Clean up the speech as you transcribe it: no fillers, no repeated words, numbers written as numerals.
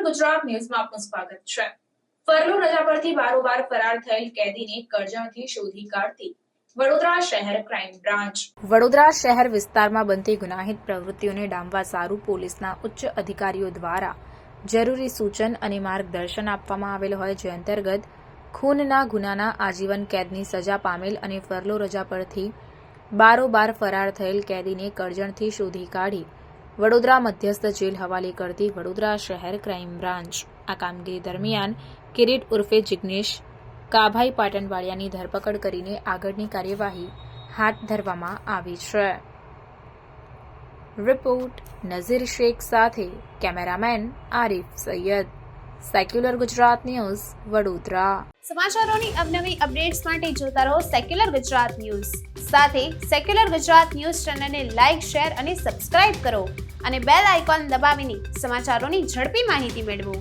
ગુજરાત ન્યૂઝમાં આપનું સ્વાગત છે। ફરલો રજા પરથી બારોબાર ફરાર થયેલ કેદીને કરજણથી શોધી કાઢતી વડોદરા શહેર ક્રાઇમ બ્રાન્ચ। વડોદરા શહેર વિસ્તારમાં બનતી ગુનાહિત પ્રવૃત્તિઓને ડામવા સારું પોલીસના ઉચ્ચ અધિકારીઓ દ્વારા જરૂરી સૂચન અને માર્ગદર્શન આપવામાં આવેલ હોય, જે અંતર્ગત ખૂનના ગુનાના આજીવન કેદની સજા પામેલ અને ફરલો રજા પરથી બારોબાર ફરાર થયેલ કેદીને કરજણથી શોધી કાઢી વડોદરા મધ્યસ્થ જેલ હવાલે કરતી વડોદરા શહેર ક્રાઇમ બ્રાન્ચ આ કામગીરી દરમિયાન કિરીટ ઉર્ફે જિગ્નેશ કાભાઈ પાટણવાડિયાની ધરપકડ કરીને આગળની કાર્યવાહી હાથ ધરવામાં આવી છે। રિપોર્ટ નઝીર શેખ સાથે cameraman Arif Sayyed, secular Gujarat news, Vadodara. સમાચારોની અવનવી અપડેટ્સ માટે જોતા રહો સેક્યુલર ગુજરાત ન્યૂઝ। સાથે સેક્યુલર ગુજરાત ન્યૂઝ ચેનલને લાઇક, શેર અને સબસ્ક્રાઇબ કરો અને બેલ આઇકોન દબાવીને સમાચારોની ઝડપી માહિતી મેળવો।